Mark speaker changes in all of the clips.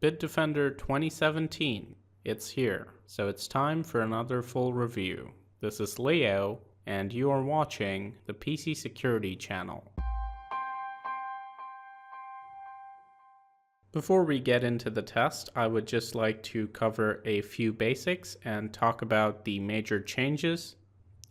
Speaker 1: Bitdefender 2017. It's here, so it's time for another full review. This is Leo, and you are watching the PC Security channel. Before we get into the test, I would just like to cover a few basics and talk about the major changes.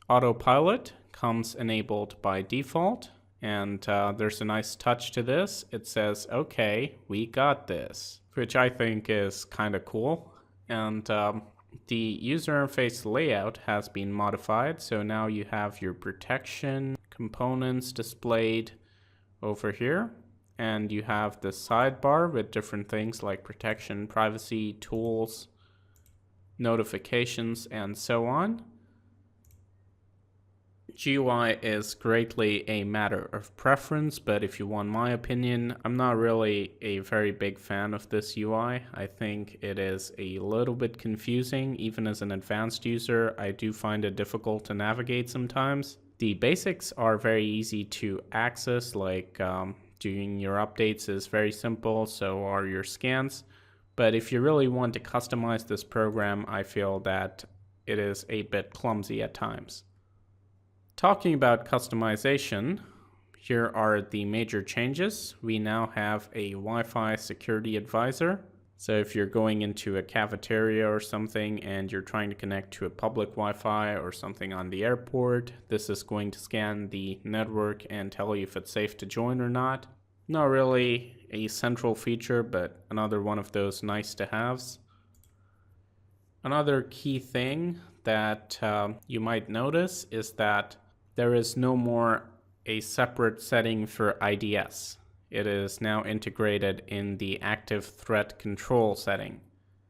Speaker 1: Autopilot comes enabled by default, and there's a nice touch to this. It says, okay, we got this, which I think is kind of cool. And the user interface layout has been modified, so now you have your protection components displayed over here, and you have the sidebar with different things like protection, privacy, tools, notifications, and so on. GUI is greatly a matter of preference, but if you want my opinion, I'm not really a very big fan of this UI. I think it is a little bit confusing. Even as an advanced user, I do find it difficult to navigate sometimes. The basics are very easy to access, like doing your updates is very simple, so are your scans. But if you really want to customize this program, I feel that it is a bit clumsy at times. Talking about customization, here are the major changes. We now have a Wi-Fi security advisor. So if you're going into a cafeteria or something and you're trying to connect to a public Wi-Fi or something on the airport, this is going to scan the network and tell you if it's safe to join or not. Not really a central feature, but another one of those nice to haves. Another key thing that you might notice is that there is no more a separate setting for IDS. It is now integrated in the active threat control setting.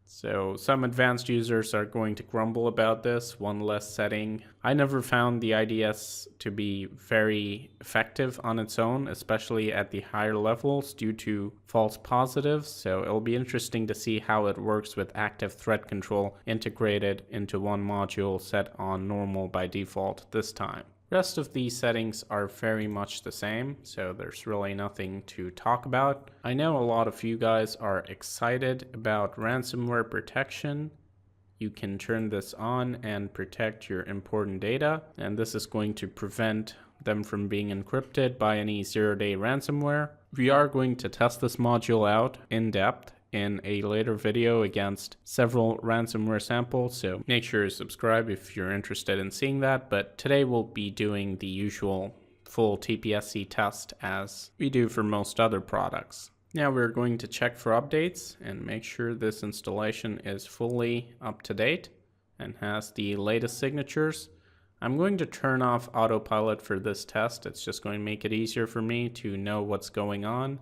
Speaker 1: So some advanced users are going to grumble about this, one less setting. I never found the IDS to be very effective on its own, especially at the higher levels due to false positives. So it'll be interesting to see how it works with active threat control integrated into one module set on normal by default this time. Rest of these settings are very much the same, so there's really nothing to talk about. I know a lot of you guys are excited about ransomware protection. You can turn this on and protect your important data, and this is going to prevent them from being encrypted by any zero-day ransomware. We are going to test this module out in depth in a later video against several ransomware samples, so make sure to subscribe if you're interested in seeing that. But today we'll be doing the usual full TPSC test as we do for most other products. Now we're going to check for updates and make sure this installation is fully up to date and has the latest signatures. I'm going to turn off autopilot for this test. It's just going to make it easier for me to know what's going on.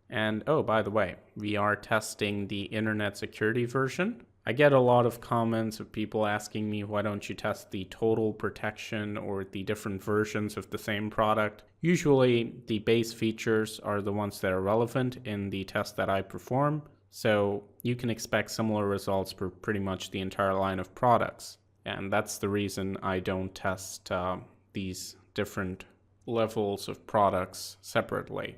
Speaker 1: And oh, by the way, we are testing the Internet Security version. I get a lot of comments of people asking me, why don't you test the total protection or the different versions of the same product? Usually the base features are the ones that are relevant in the test that I perform. So you can expect similar results for pretty much the entire line of products. And that's the reason I don't test these different levels of products separately.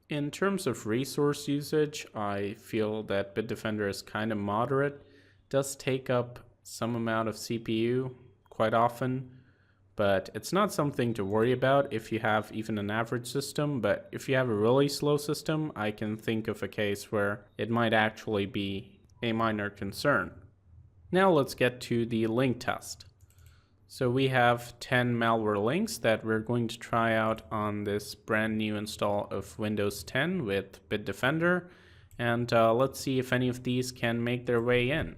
Speaker 1: In terms of resource usage, I feel that Bitdefender is kind of moderate. It does take up some amount of CPU quite often, but it's not something to worry about if you have even an average system. But if you have a really slow system, I can think of a case where it might actually be a minor concern. Now let's get to the link test. So we have 10 malware links that we're going to try out on this brand new install of Windows 10 with Bitdefender. And let's see if any of these can make their way in.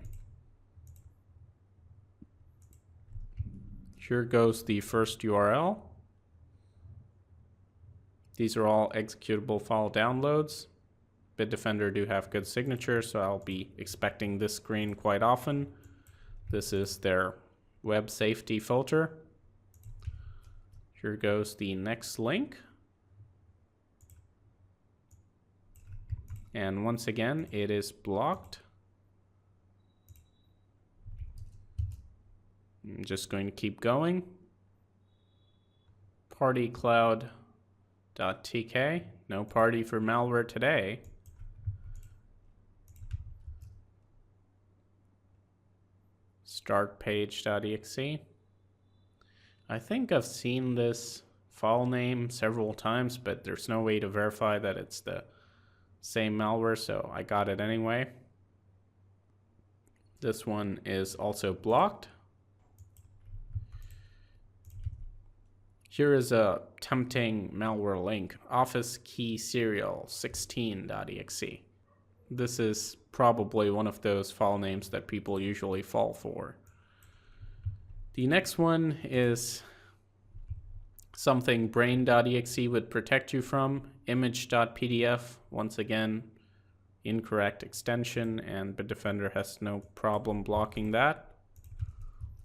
Speaker 1: Here goes the first URL. These are all executable file downloads. Bitdefender do have good signatures, so I'll be expecting this screen quite often. This is their web safety filter. Here goes the next link. And once again, it is blocked. I'm just going to keep going. Partycloud.tk, no party for malware today. startpage.exe. I think I've seen this file name several times, but there's no way to verify that it's the same malware, so I got it anyway. This one is also blocked. Here is a tempting malware link, office key serial 16.exe. This is probably one of those file names that people usually fall for. The next one is something brain.exe would protect you from, image.pdf, once again, incorrect extension, and Bitdefender has no problem blocking that.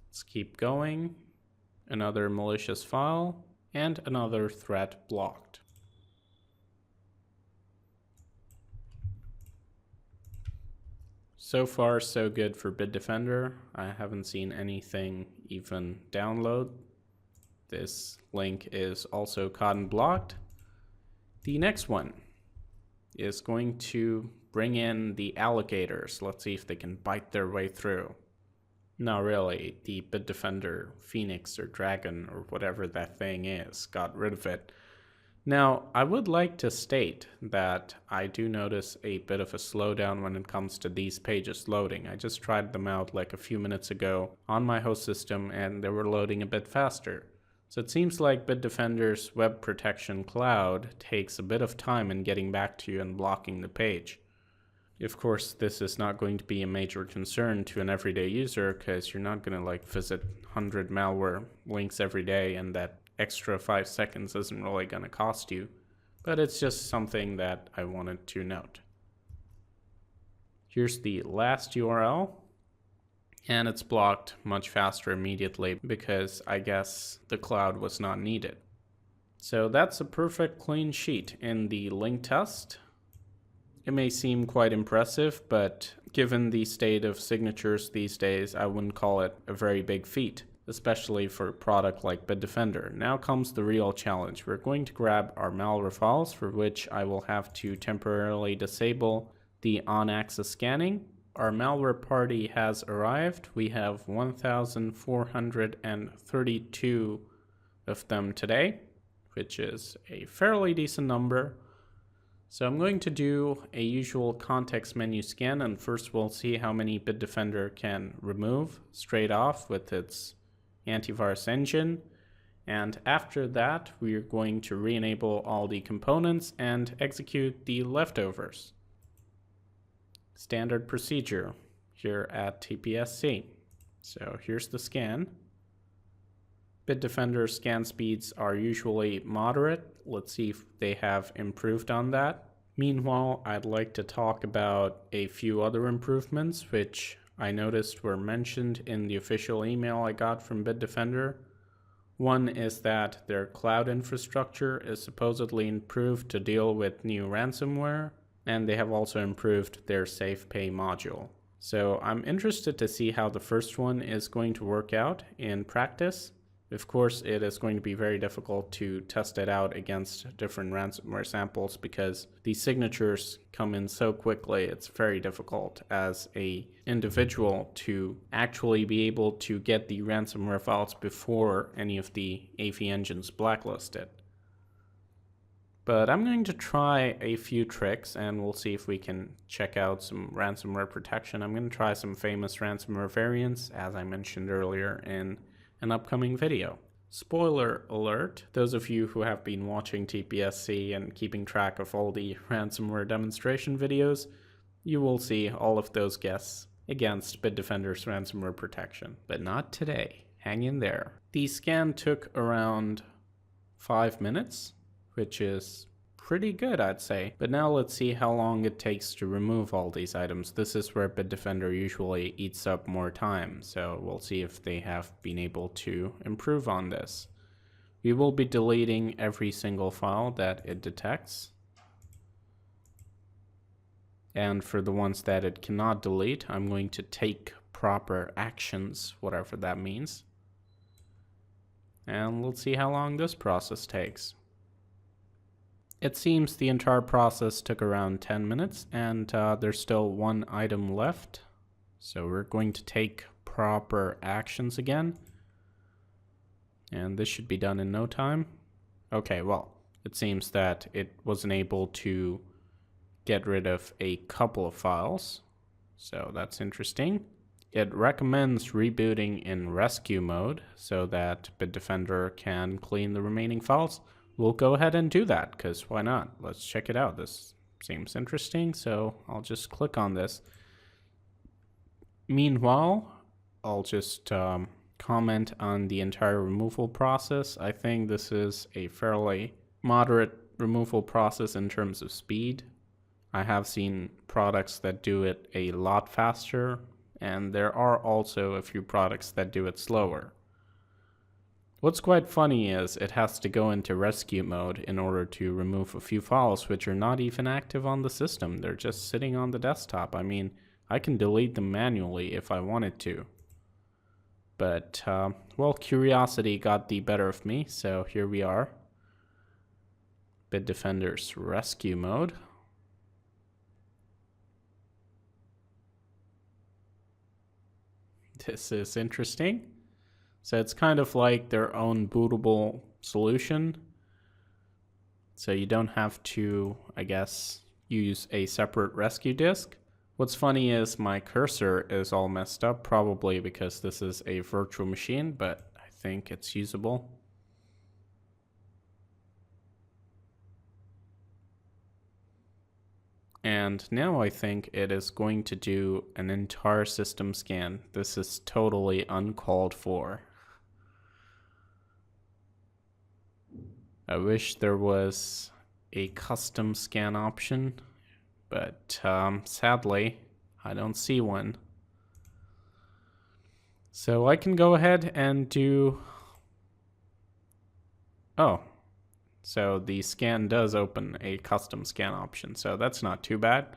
Speaker 1: Let's keep going. Another malicious file, and another threat blocked. So far, so good for Bitdefender. I haven't seen anything even download. This link is also caught and blocked. The next one is going to bring in the alligators. Let's see if they can bite their way through. Not really. The Bitdefender Phoenix or Dragon or whatever that thing is got rid of it. Now, I would like to state that I do notice a bit of a slowdown when it comes to these pages loading. I just tried them out like a few minutes ago on my host system and they were loading a bit faster. So it seems like Bitdefender's web protection cloud takes a bit of time in getting back to you and blocking the page. Of course, this is not going to be a major concern to an everyday user because you're not going to visit 100 malware links every day, and that extra 5 seconds isn't really going to cost you. But it's just something that I wanted to note. Here's the last URL, and it's blocked much faster immediately because I guess the cloud was not needed. So that's a perfect clean sheet in the link test. It may seem quite impressive, but given the state of signatures these days, I wouldn't call it a very big feat, especially for a product like Bitdefender. Now comes the real challenge. We're going to grab our malware files, for which I will have to temporarily disable the on-access scanning. Our malware party has arrived. We have 1,432 of them today, which is a fairly decent number. So I'm going to do a usual context menu scan, and first we'll see how many Bitdefender can remove straight off with its antivirus engine. And after that, we're going to re-enable all the components and execute the leftovers. Standard procedure here at TPSC. So here's the scan. Bitdefender scan speeds are usually moderate. Let's see if they have improved on that. Meanwhile, I'd like to talk about a few other improvements which I noticed were mentioned in the official email I got from Bitdefender. One is that their cloud infrastructure is supposedly improved to deal with new ransomware, and they have also improved their Safe Pay module. So I'm interested to see how the first one is going to work out in practice. Of course, it is going to be very difficult to test it out against different ransomware samples because the signatures come in so quickly. It's very difficult as an individual to actually be able to get the ransomware files before any of the AV engines blacklist it. But I'm going to try a few tricks and we'll see if we can check out some ransomware protection. I'm going to try some famous ransomware variants, as I mentioned earlier in an upcoming video. Spoiler alert, those of you who have been watching TPSC and keeping track of all the ransomware demonstration videos, you will see all of those guests against Bitdefender's ransomware protection. But not today. Hang in there. The scan took around 5 minutes, which is pretty good, I'd say. But now let's see how long it takes to remove all these items. This is where Bitdefender usually eats up more time, so we'll see if they have been able to improve on this. We will be deleting every single file that it detects. And for the ones that it cannot delete, I'm going to take proper actions, whatever that means. And let's see how long this process takes. It seems the entire process took around 10 minutes and there's still one item left. So we're going to take proper actions again. And this should be done in no time. Okay, well, it seems that it wasn't able to get rid of a couple of files. So that's interesting. It recommends rebooting in rescue mode so that Bitdefender can clean the remaining files. We'll go ahead and do that, because why not? Let's check it out. This seems interesting, so I'll just click on this. Meanwhile, I'll just comment on the entire removal process. I think this is a fairly moderate removal process in terms of speed. I have seen products that do it a lot faster, and there are also a few products that do it slower. What's quite funny is it has to go into rescue mode in order to remove a few files which are not even active on the system. They're just sitting on the desktop. I mean, I can delete them manually if I wanted to. But, well, curiosity got the better of me, so here we are. Bitdefender's rescue mode. This is interesting. So it's kind of like their own bootable solution. So you don't have to, I guess, use a separate rescue disk. What's funny is my cursor is all messed up, probably because this is a virtual machine, but I think it's usable. And now I think it is going to do an entire system scan. This is totally uncalled for. I wish there was a custom scan option, but sadly, I don't see one. So I can go ahead and do... Oh, so the scan does open a custom scan option, so that's not too bad.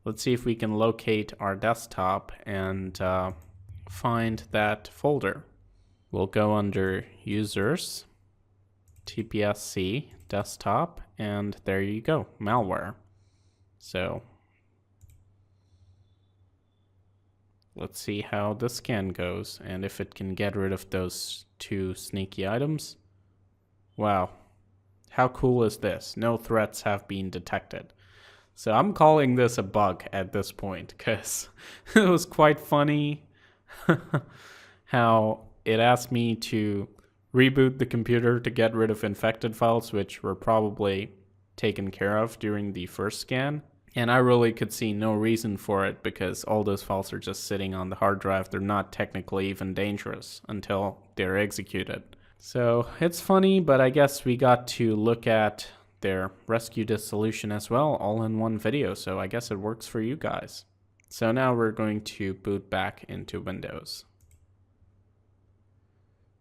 Speaker 1: Let's see if we can locate our desktop and find that folder. We'll go under Users, TPSC, Desktop, and there you go, Malware. So let's see how the scan goes and if it can get rid of those two sneaky items. Wow, how cool is this? No threats have been detected. So I'm calling this a bug at this point because it was quite funny how it asked me to reboot the computer to get rid of infected files, which were probably taken care of during the first scan. And I really could see no reason for it because all those files are just sitting on the hard drive. They're not technically even dangerous until they're executed. So it's funny, but I guess we got to look at their rescue disk solution as well, all in one video. So I guess it works for you guys. So now we're going to boot back into Windows.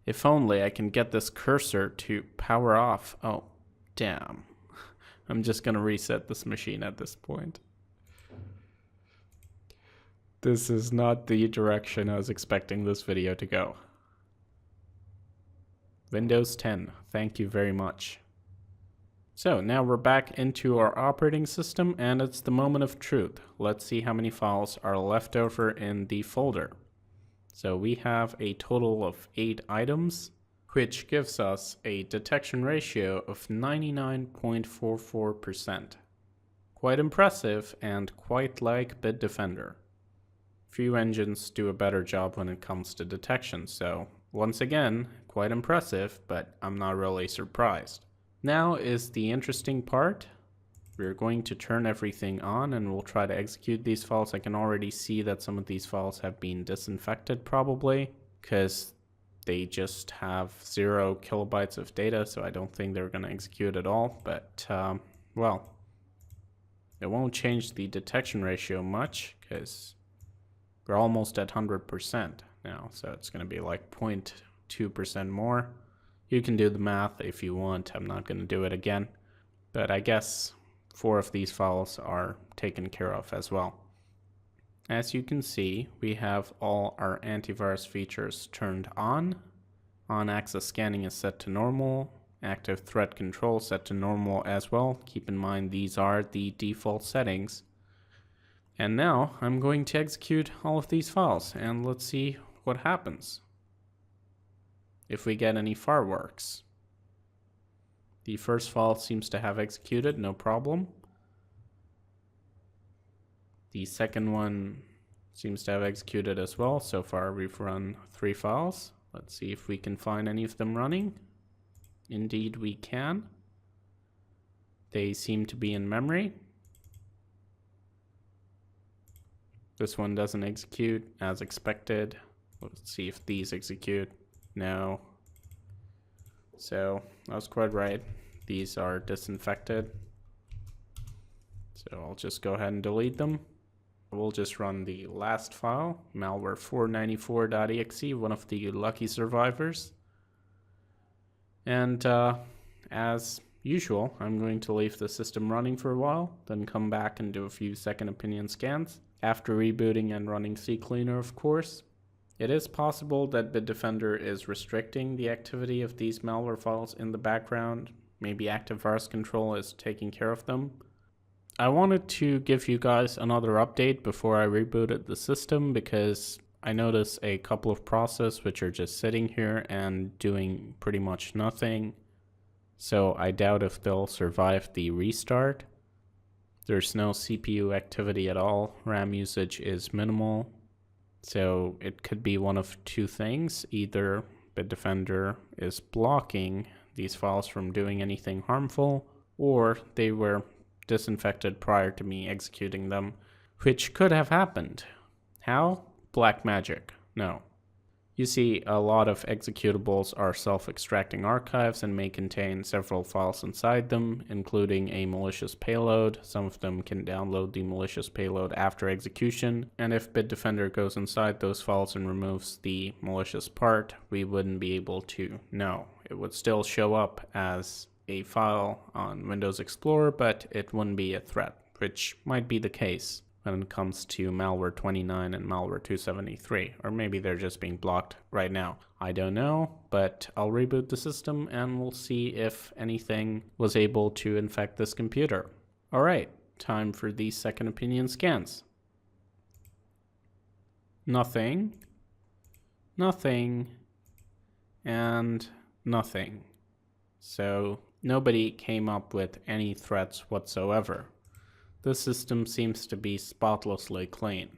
Speaker 1: If only I can get this cursor to power off. Oh, damn. I'm just gonna reset this machine at this point. This is not the direction I was expecting this video to go. Windows 10, thank you very much. So now we're back into our operating system and it's the moment of truth. Let's see how many files are left over in the folder. So we have a total of 8 items, which gives us a detection ratio of 99.44%. Quite impressive and quite like Bitdefender. Few engines do a better job when it comes to detection, so once again, quite impressive, but I'm not really surprised. Now is the interesting part. We're going to turn everything on and we'll try to execute these files. I can already see that some of these files have been disinfected probably because they just have 0 kilobytes of data, so I don't think they're going to execute at all. But, well, it won't change the detection ratio much because we're almost at 100% now, so it's going to be like 0.2% more. You can do the math if you want. I'm not going to do it again, but I guess 4 of these files are taken care of as well. As you can see, we have all our antivirus features turned on. On-access scanning is set to normal. Active threat control set to normal as well. Keep in mind these are the default settings. And now I'm going to execute all of these files and let's see what happens if we get any fireworks. The first file seems to have executed, no problem. The second one seems to have executed as well. So far we've run 3 files. Let's see if we can find any of them running. Indeed we can. They seem to be in memory. This one doesn't execute as expected. Let's see if these execute. No. So I was quite right. These are disinfected. So I'll just go ahead and delete them. We'll just run the last file, malware494.exe, one of the lucky survivors. And as usual, I'm going to leave the system running for a while, then come back and do a few second opinion scans. After rebooting and running CCleaner, of course. It is possible that Bitdefender is restricting the activity of these malware files in the background. Maybe Antivirus control is taking care of them. I wanted to give you guys another update before I rebooted the system because I noticed a couple of processes which are just sitting here and doing pretty much nothing. So I doubt if they'll survive the restart. There's no CPU activity at all. RAM usage is minimal. So it could be one of 2 things. Either Bitdefender is blocking these files from doing anything harmful, or they were disinfected prior to me executing them, which could have happened. How? Black magic. No. You see, a lot of executables are self-extracting archives and may contain several files inside them, including a malicious payload. Some of them can download the malicious payload after execution, and if Bitdefender goes inside those files and removes the malicious part, we wouldn't be able to know. It would still show up as a file on Windows Explorer, but it wouldn't be a threat, which might be the case when it comes to malware 29 and malware 273, or maybe they're just being blocked right now. I don't know, but I'll reboot the system and we'll see if anything was able to infect this computer. All right, time for these second opinion scans. Nothing, nothing, and nothing. So nobody came up with any threats whatsoever. The system seems to be spotlessly clean,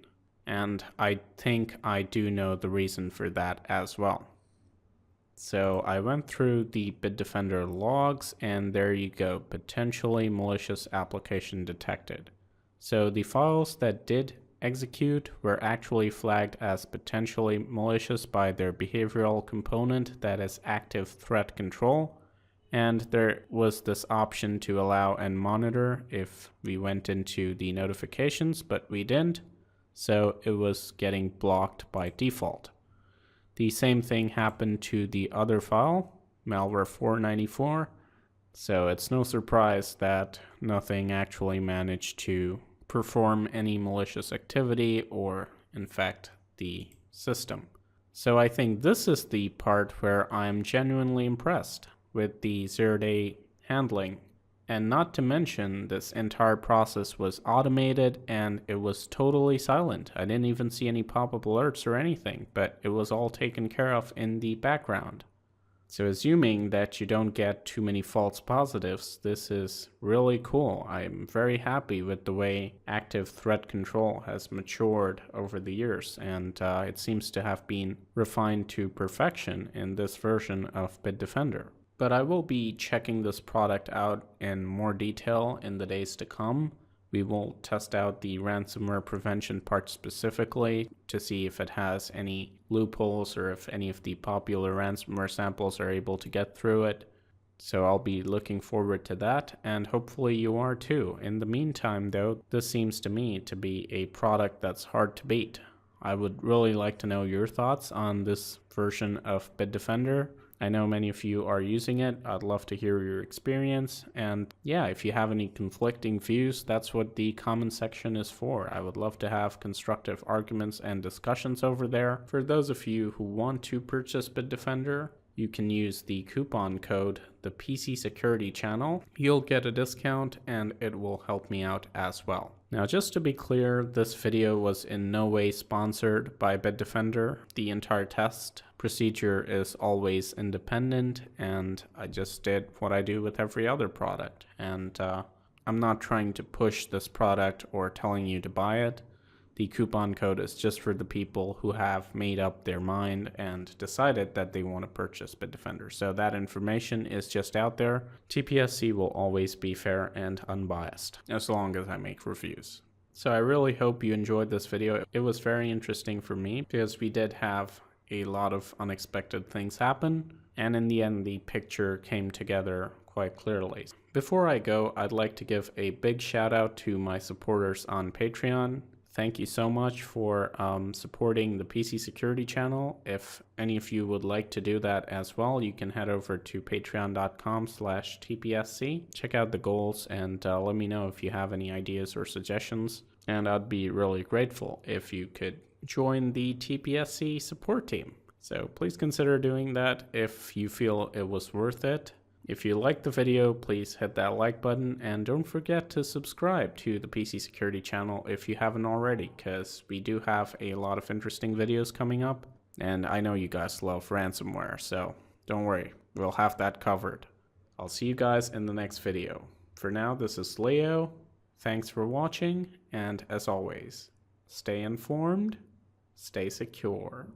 Speaker 1: and I think I do know the reason for that as well. So I went through the Bitdefender logs, and there you go, potentially malicious application detected. So the files that did execute were actually flagged as potentially malicious by their behavioral component, that is active threat control. And there was this option to allow and monitor if we went into the notifications, but we didn't. So it was getting blocked by default. The same thing happened to the other file, malware494. So it's no surprise that nothing actually managed to perform any malicious activity or infect the system. So I think this is the part where I'm genuinely impressed with the 0-day handling. And not to mention, this entire process was automated and it was totally silent. I didn't even see any pop-up alerts or anything, but it was all taken care of in the background. So assuming that you don't get too many false positives, this is really cool. I'm very happy with the way active threat control has matured over the years, and it seems to have been refined to perfection in this version of Bitdefender. But I will be checking this product out in more detail in the days to come. We will test out the ransomware prevention part specifically to see if it has any loopholes or if any of the popular ransomware samples are able to get through it. So I'll be looking forward to that, and hopefully you are too. In the meantime though, this seems to me to be a product that's hard to beat. I would really like to know your thoughts on this version of Bitdefender. I know many of you are using it. I'd love to hear your experience. And yeah, if you have any conflicting views, that's what the comment section is for. I would love to have constructive arguments and discussions over there. For those of you who want to purchase Bitdefender, you can use the coupon code, the PC Security channel. You'll get a discount and it will help me out as well. Now, just to be clear, this video was in no way sponsored by Bitdefender. The entire test procedure is always independent, and I just did what I do with every other product. And I'm not trying to push this product or telling you to buy it. The coupon code is just for the people who have made up their mind and decided that they want to purchase Bitdefender. So that information is just out there. TPSC will always be fair and unbiased, as long as I make reviews. So I really hope you enjoyed this video. It was very interesting for me because we did have a lot of unexpected things happen, and in the end the picture came together quite clearly. Before I go, I'd like to give a big shout out to my supporters on Patreon. Thank you so much for supporting the PC Security channel. If any of you would like to do that as well, you can head over to patreon.com/tpsc. Check out the goals and let me know if you have any ideas or suggestions. And I'd be really grateful if you could join the TPSC support team. So please consider doing that if you feel it was worth it. If you liked the video, please hit that like button and don't forget to subscribe to the PC Security channel if you haven't already, because we do have a lot of interesting videos coming up, and I know you guys love ransomware, so don't worry, we'll have that covered. I'll see you guys in the next video. For now, this is Leo. Thanks for watching, and as always, stay informed, stay secure.